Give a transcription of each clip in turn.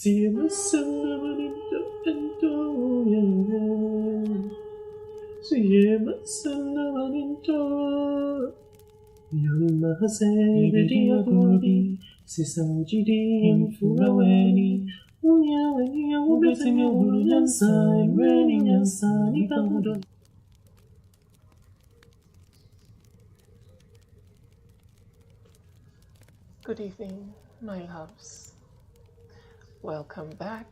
Good evening, my loves. Welcome back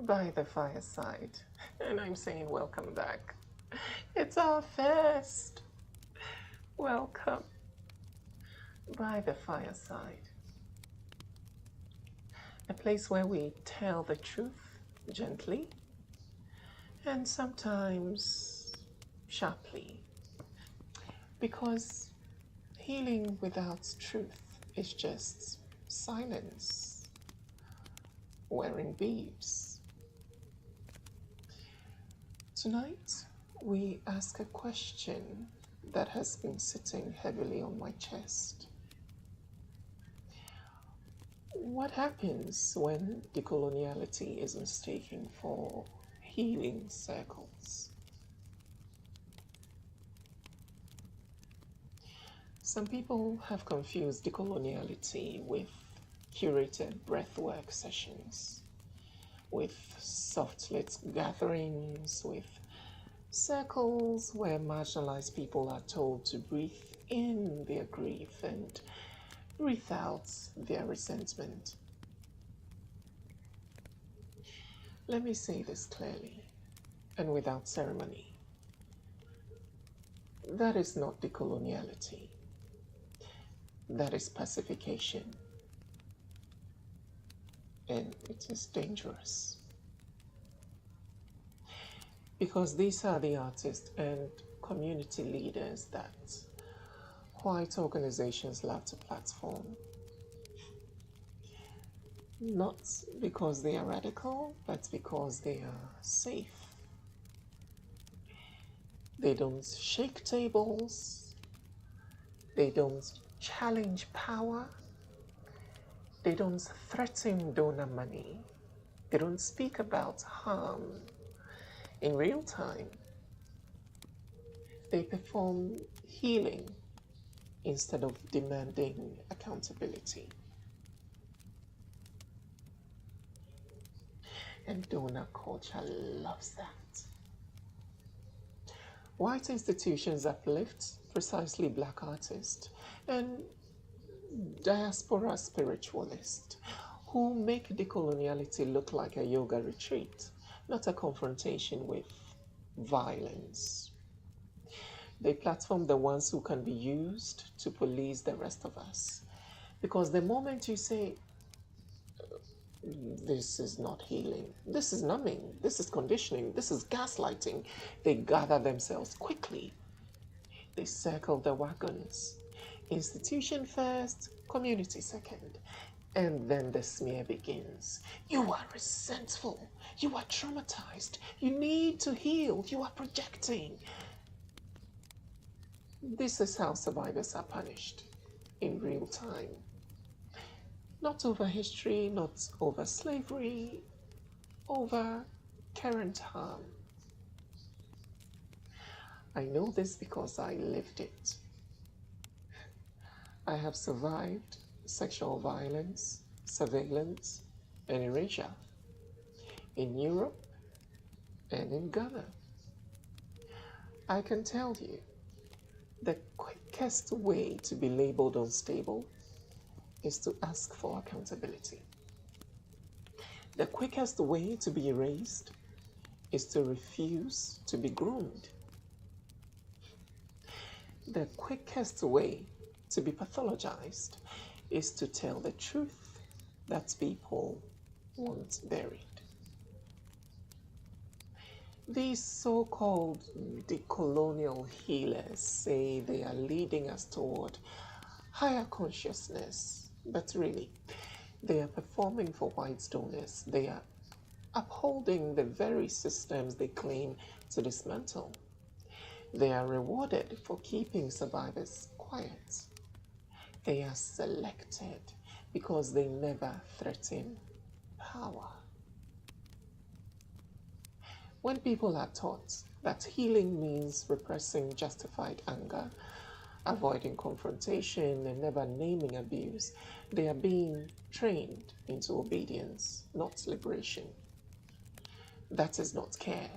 by the fireside. And I'm saying welcome back. It's our first. Welcome by the fireside. A place where we tell the truth gently and sometimes sharply. Because healing without truth is just silence, wearing beads. Tonight, we ask a question that has been sitting heavily on my chest. What happens when decoloniality is mistaken for healing circles? Some people have confused decoloniality with curated breathwork sessions, with soft-lit gatherings, with circles where marginalized people are told to breathe in their grief and breathe out their resentment. Let me say this clearly and without ceremony. That is not decoloniality. That is pacification. And it is dangerous. Because these are the artists and community leaders that white organizations love to platform. Not because they are radical, but because they are safe. They don't shake tables. They don't challenge power. They don't threaten donor money. They don't speak about harm in real time. They perform healing instead of demanding accountability. And donor culture loves that. White institutions uplift precisely black artists and diaspora spiritualists who make decoloniality look like a yoga retreat, not a confrontation with violence. They platform the ones who can be used to police the rest of us. Because the moment you say, this is not healing, this is numbing, this is conditioning, this is gaslighting, they gather themselves quickly. They circle the wagons. Institution first, community second. And then the smear begins. You are resentful. You are traumatized. You need to heal. You are projecting. This is how survivors are punished in real time. Not over history, not over slavery, over current harm. I know this because I lived it. I have survived sexual violence, surveillance, and erasure in Europe and in Ghana. I can tell you the quickest way to be labeled unstable is to ask for accountability. The quickest way to be erased is to refuse to be groomed. The quickest way to be pathologized is to tell the truth that people want buried. These so-called decolonial healers say they are leading us toward higher consciousness, but really, they are performing for white donors. They are upholding the very systems they claim to dismantle. They are rewarded for keeping survivors quiet. They are selected because they never threaten power. When people are taught that healing means repressing justified anger, avoiding confrontation, and never naming abuse, they are being trained into obedience, not liberation. That is not care.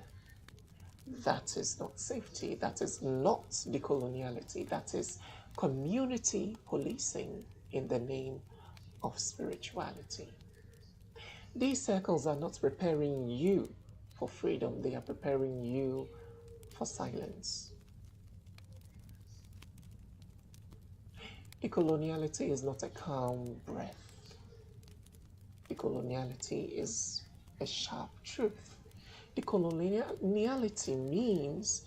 That is not safety. That is not decoloniality. That is community policing in the name of spirituality. These circles are not preparing you for freedom. They are preparing you for silence. Decoloniality is not a calm breath. Decoloniality is a sharp truth. Decoloniality means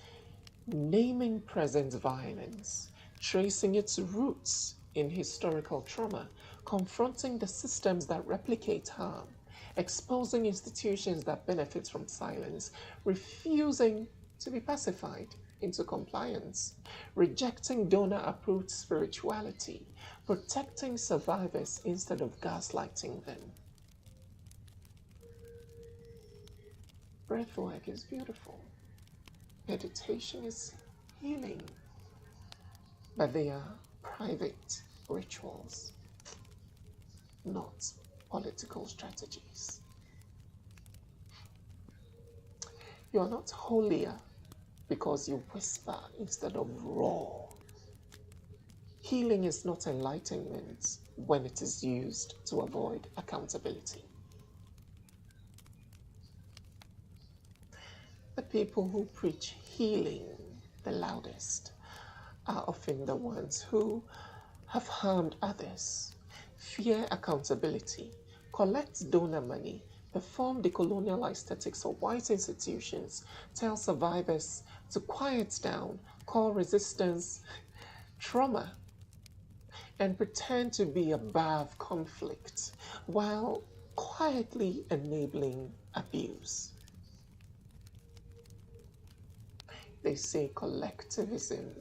naming present violence, tracing its roots in historical trauma, confronting the systems that replicate harm, exposing institutions that benefit from silence, refusing to be pacified into compliance, rejecting donor-approved spirituality, protecting survivors instead of gaslighting them. Breathwork is beautiful. Meditation is healing. But they are private rituals, not political strategies. You are not holier because you whisper instead of roar. Healing is not enlightenment when it is used to avoid accountability. The people who preach healing the loudest are often the ones who have harmed others, fear accountability, collect donor money, perform decolonial aesthetics for white institutions, tell survivors to quiet down, call resistance trauma, and pretend to be above conflict while quietly enabling abuse. They say collectivism,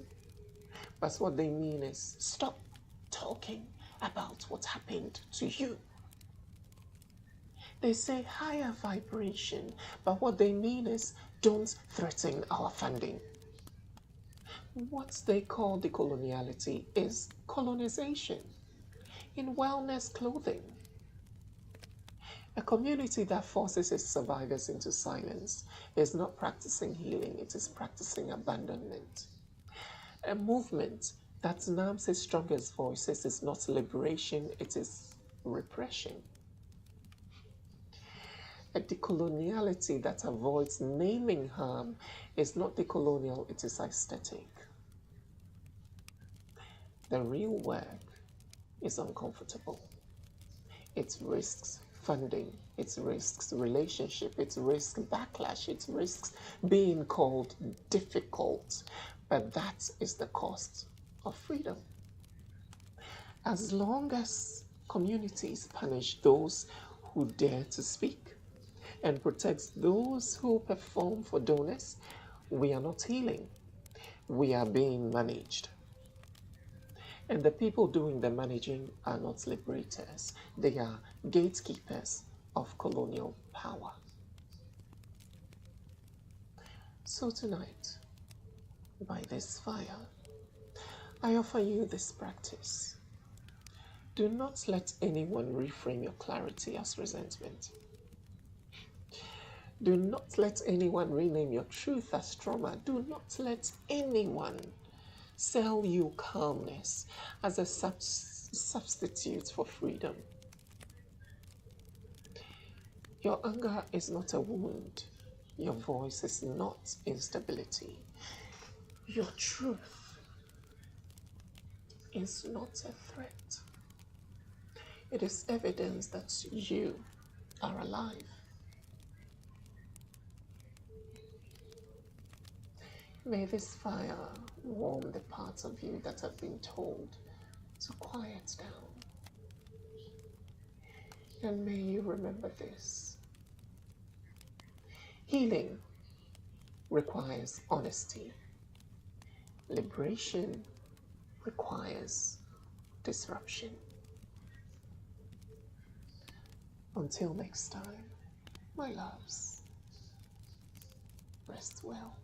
but what they mean is stop talking about what happened to you. They say higher vibration, but what they mean is don't threaten our funding. What they call decoloniality is colonization in wellness clothing. A community that forces its survivors into silence is not practicing healing, it is practicing abandonment. A movement that numbs its strongest voices is not liberation, it is repression. A decoloniality that avoids naming harm is not decolonial, it is aesthetic. The real work is uncomfortable. It risks funding, it risks relationship, it risks backlash, it risks being called difficult, but that is the cost of freedom. As long as communities punish those who dare to speak and protect those who perform for donors, we are not healing, we are being managed. And the people doing the managing are not liberators. They are gatekeepers of colonial power. So tonight, by this fire, I offer you this practice. Do not let anyone reframe your clarity as resentment. Do not let anyone rename your truth as trauma. Do not let anyone sell you calmness as a substitute for freedom. Your anger is not a wound. Your voice is not instability. Your truth is not a threat. It is evidence that you are alive. May this fire warm the parts of you that have been told to quiet down. And may you remember this. Healing requires honesty. Liberation requires disruption. Until next time, my loves, rest well.